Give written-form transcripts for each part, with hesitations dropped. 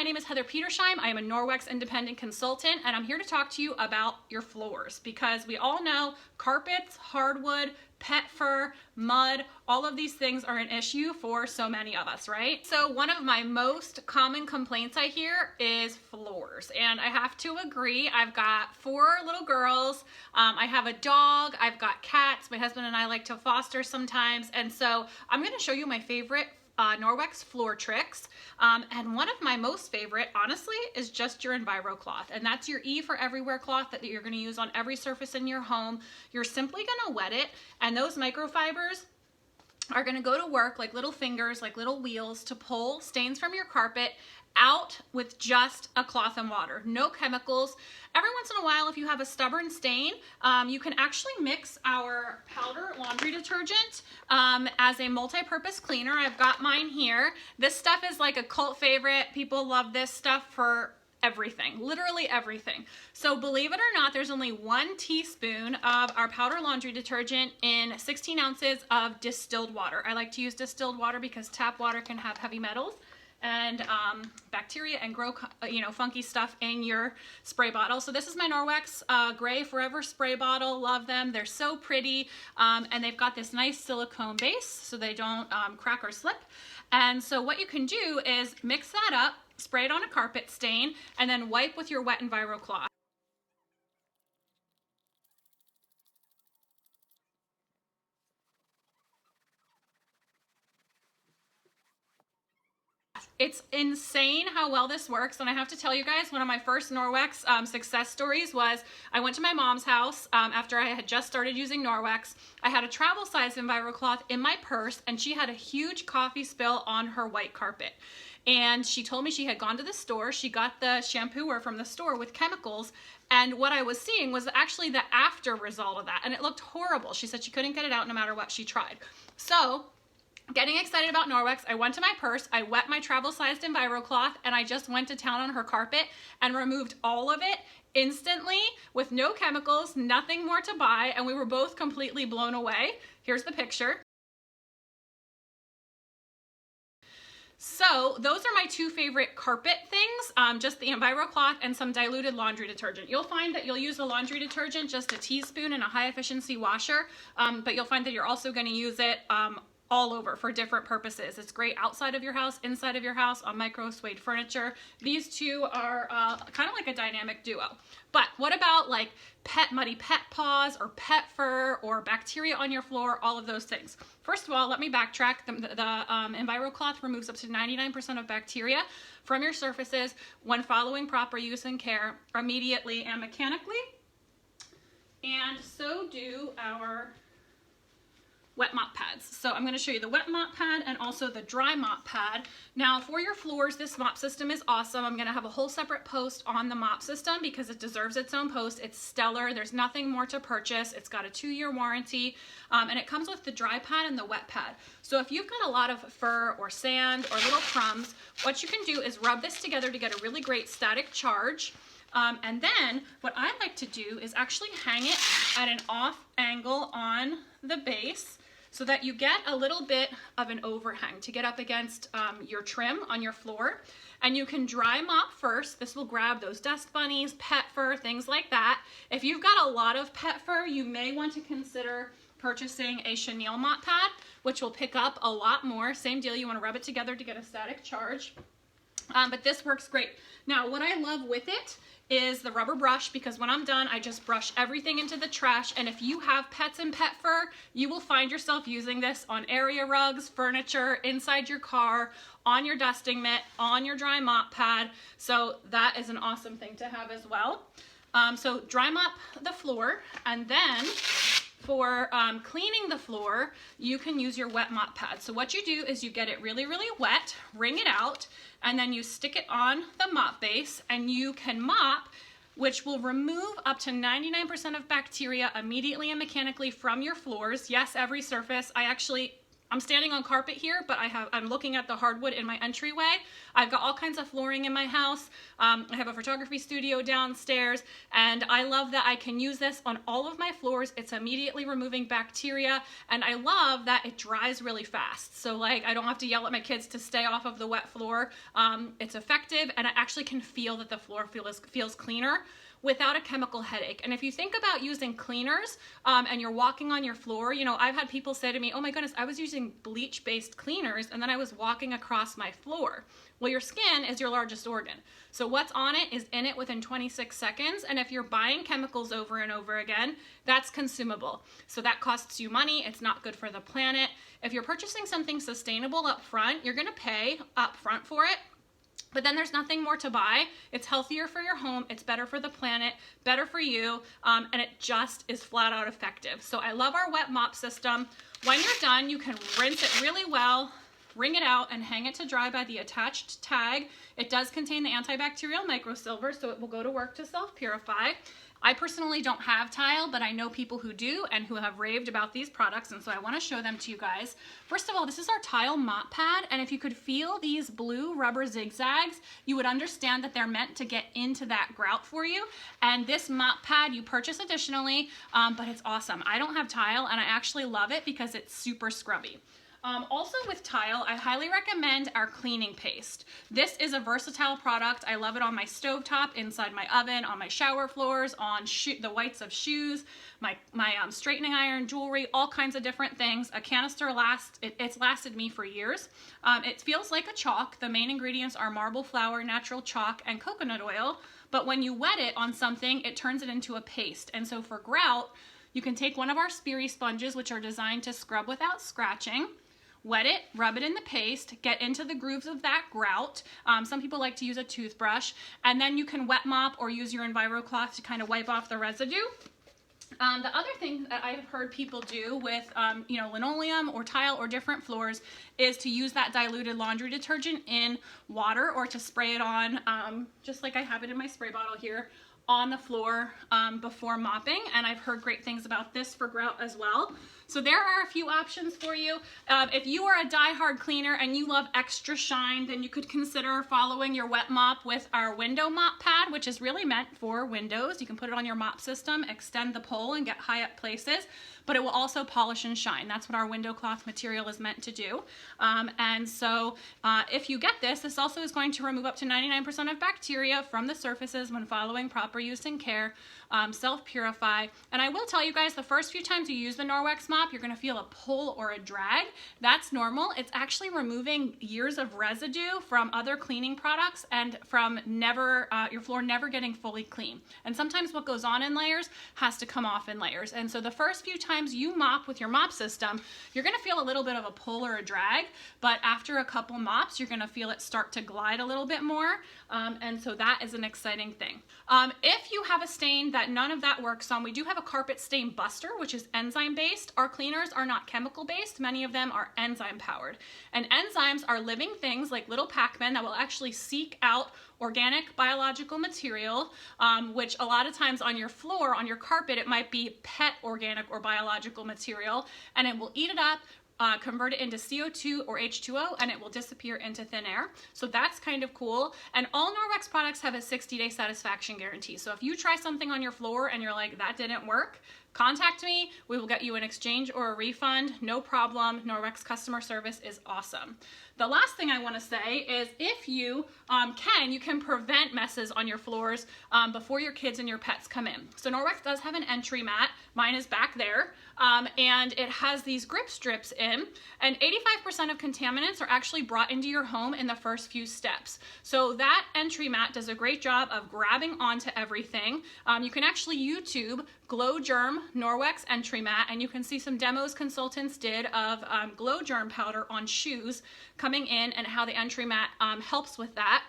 my name is Heather Petersheim. I am a Norwex independent consultant, and I'm here to talk to you about your floors because we all know carpets, hardwood, pet fur, mud, all of these things are an issue for so many of us, right? So one of my most common complaints I hear is floors, and I have to agree. I've got 4 little girls, I have a dog, I've got cats, my husband and I like to foster sometimes, and so I'm going to show you my favorite Norwex floor tricks, and one of my most favorite, honestly, is just your Enviro cloth, and that's your E for everywhere cloth that you're going to use on every surface in your home. You're simply going to wet it, and those microfibers are going to go to work like little fingers, like little wheels, to pull stains from your carpet out with just a cloth and water, no chemicals. Every once in a while, if you have a stubborn stain, you can actually mix our powder laundry detergent as a multi-purpose cleaner. I've got mine here. This stuff is like a cult favorite. People love this stuff for everything, literally everything. So believe it or not, there's only 1 teaspoon of our powder laundry detergent in 16 ounces of distilled water. I like to use distilled water because tap water can have heavy metals and bacteria and grow, funky stuff in your spray bottle. So this is my Norwex Gray Forever spray bottle. Love them. They're so pretty, and they've got this nice silicone base so they don't crack or slip. And so what you can do is mix that up, spray it on a carpet stain, and then wipe with your wet Enviro cloth. It's insane how well this works, and I have to tell you guys, one of my first Norwex success stories was I went to my mom's house after I had just started using Norwex. I had a travel-sized Enviro cloth in my purse, and she had a huge coffee spill on her white carpet. And she told me she had gone to the store, she got the shampooer from the store with chemicals, and what I was seeing was actually the after result of that, and it looked horrible. She said she couldn't get it out no matter what she tried. So, getting excited about Norwex, I went to my purse, I wet my travel-sized Enviro cloth, and I just went to town on her carpet and removed all of it instantly with no chemicals, nothing more to buy, and we were both completely blown away. Here's the picture. So those are my 2 favorite carpet things, just the Enviro cloth and some diluted laundry detergent. You'll find that you'll use the laundry detergent, just a teaspoon in a high efficiency washer, but you'll find that you're also going to use it all over for different purposes. It's great outside of your house, inside of your house, on micro suede furniture. These 2 are kind of like a dynamic duo. But what about like muddy pet paws or pet fur or bacteria on your floor, all of those things? First of all, let me backtrack. The Enviro cloth removes up to 99% of bacteria from your surfaces when following proper use and care immediately and mechanically. And so do our wet mop pads. So I'm going to show you the wet mop pad and also the dry mop pad. Now for your floors, this mop system is awesome. I'm going to have a whole separate post on the mop system because it deserves its own post. It's stellar. There's nothing more to purchase. It's got a 2-year warranty, and it comes with the dry pad and the wet pad. So if you've got a lot of fur or sand or little crumbs, what you can do is rub this together to get a really great static charge. And then what I like to do is actually hang it at an off angle on the base so that you get a little bit of an overhang to get up against your trim on your floor. And you can dry mop first. This will grab those dust bunnies, pet fur, things like that. If you've got a lot of pet fur, you may want to consider purchasing a chenille mop pad, which will pick up a lot more. Same deal, you want to rub it together to get a static charge. But this works great. Now, what I love with it is the rubber brush, because when I'm done, I just brush everything into the trash. And if you have pets and pet fur, you will find yourself using this on area rugs, furniture, inside your car, on your dusting mitt, on your dry mop pad. So that is an awesome thing to have as well. So dry mop the floor, and then for cleaning the floor, you can use your wet mop pad. So what you do is you get it really, really wet, wring it out, and then you stick it on the mop base, and you can mop, which will remove up to 99% of bacteria immediately and mechanically from your floors. Yes, every surface. I actually I'm standing on carpet here, but I'm looking at the hardwood in my entryway. I've got all kinds of flooring in my house. I have a photography studio downstairs, and I love that I can use this on all of my floors. It's immediately removing bacteria, and I love that it dries really fast. So like, I don't have to yell at my kids to stay off of the wet floor. It's effective, and I actually can feel that the floor feels cleaner without a chemical headache. And if you think about using cleaners and you're walking on your floor, you know, I've had people say to me, oh my goodness, I was using bleach-based cleaners and then I was walking across my floor. Well, your skin is your largest organ. So what's on it is in it within 26 seconds. And if you're buying chemicals over and over again, that's consumable. So that costs you money. It's not good for the planet. If you're purchasing something sustainable up front, you're gonna pay up front for it. But then there's nothing more to buy. It's healthier for your home, it's better for the planet, better for you, and it just is flat out effective. So I love our wet mop system. When you're done, you can rinse it really well, wring it out, and hang it to dry by the attached tag. It does contain the antibacterial microsilver, so it will go to work to self-purify. I personally don't have tile, but I know people who do and who have raved about these products, and so I want to show them to you guys. First of all, this is our tile mop pad, and if you could feel these blue rubber zigzags, you would understand that they're meant to get into that grout for you. And this mop pad you purchase additionally, but it's awesome. I don't have tile, and I actually love it because it's super scrubby. Also with tile, I highly recommend our cleaning paste. This is a versatile product. I love it on my stovetop, inside my oven, on my shower floors, on the whites of shoes, my straightening iron, jewelry, all kinds of different things. A canister it's lasted me for years. It feels like a chalk. The main ingredients are marble flour, natural chalk, and coconut oil. But when you wet it on something, it turns it into a paste. And so for grout, you can take one of our Speary sponges, which are designed to scrub without scratching. Wet it, rub it in the paste, get into the grooves of that grout. Some people like to use a toothbrush, and then you can wet mop or use your EnviroCloth to kind of wipe off the residue. The other thing that I've heard people do with linoleum or tile or different floors is to use that diluted laundry detergent in water or to spray it on, just like I have it in my spray bottle here, on the floor before mopping. And I've heard great things about this for grout as well. So there are a few options for you. If you are a die-hard cleaner and you love extra shine, then you could consider following your wet mop with our window mop pad, which is really meant for windows. You can put it on your mop system, extend the pole, and get high up places, but it will also polish and shine. That's what our window cloth material is meant to do. And so if you get this, this also is going to remove up to 99% of bacteria from the surfaces when following proper use and care, self-purify. And I will tell you guys, the first few times you use the Norwex mop, you're gonna feel a pull or a drag. That's normal. It's actually removing years of residue from other cleaning products and from your floor never getting fully clean. And sometimes what goes on in layers has to come off in layers. And so the first few times you mop with your mop system, you're gonna feel a little bit of a pull or a drag, but after a couple mops, you're gonna feel it start to glide a little bit more. And so that is an exciting thing. If you have a stain that none of that works on, we do have a carpet stain buster, which is enzyme based. Our cleaners are not chemical based. Many of them are enzyme powered. And enzymes are living things like little Pac-Man that will actually seek out organic biological material, which a lot of times on your floor, on your carpet, it might be pet organic or biological material, and it will eat it up, convert it into CO2 or H2O, and it will disappear into thin air. So that's kind of cool. And all Norwex products have a 60-day satisfaction guarantee. So if you try something on your floor and you're like, that didn't work, contact me. We will get you an exchange or a refund. No problem. Norwex customer service is awesome. The last thing I want to say is if you can prevent messes on your floors before your kids and your pets come in. So Norwex does have an entry mat. Mine is back there. And it has these grip strips in, and 85% of contaminants are actually brought into your home in the first few steps. So that entry mat does a great job of grabbing onto everything. You can actually YouTube Glow Germ Norwex entry mat, and you can see some demos consultants did of Glow Germ powder on shoes coming in and how the entry mat helps with that.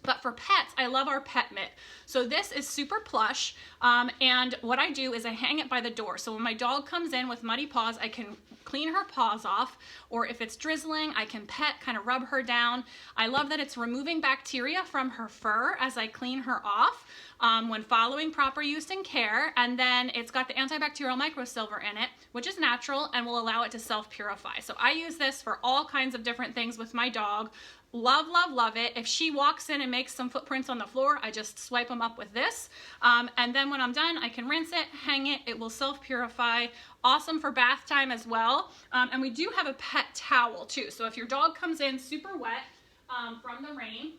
But for pets, I love our pet mitt. So this is super plush, and what I do is I hang it by the door. So when my dog comes in with muddy paws, I can clean her paws off, or if it's drizzling, I can pet, kind of rub her down. I love that it's removing bacteria from her fur as I clean her off when following proper use and care, and then it's got the antibacterial microsilver in it, which is natural and will allow it to self-purify. So I use this for all kinds of different things with my dog. Love, love, love it. If she walks in and makes some footprints on the floor, I just swipe them up with this. And then when I'm done, I can rinse it, hang it. It will self-purify. Awesome for bath time as well. And we do have a pet towel too. So if your dog comes in super wet from the rain,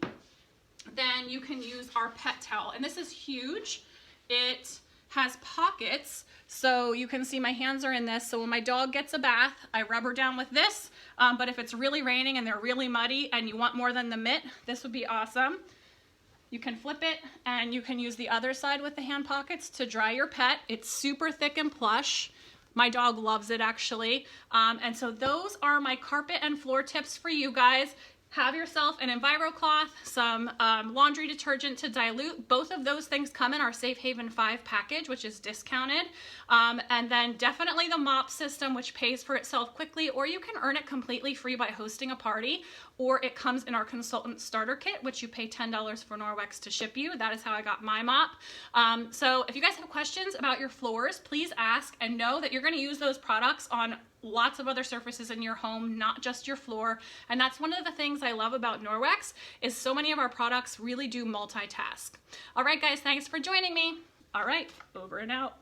then you can use our pet towel. And this is huge. It has pockets, so you can see my hands are in this. So when my dog gets a bath, I rub her down with this. But if it's really raining and they're really muddy and you want more than the mitt, this would be awesome. You can flip it and you can use the other side with the hand pockets to dry your pet. It's super thick and plush. My dog loves it actually. And so those are my carpet and floor tips for you guys. Have yourself an EnviroCloth, some laundry detergent to dilute. Both of those things come in our Safe Haven 5 package, which is discounted. And then definitely the mop system, which pays for itself quickly, or you can earn it completely free by hosting a party, or it comes in our consultant starter kit, which you pay $10 for Norwex to ship you. That is how I got my mop. So if you guys have questions about your floors, please ask, and know that you're gonna use those products on lots of other surfaces in your home, not just your floor. And that's one of the things I love about Norwex, is so many of our products really do multitask. All right, guys, thanks for joining me. All right, over and out.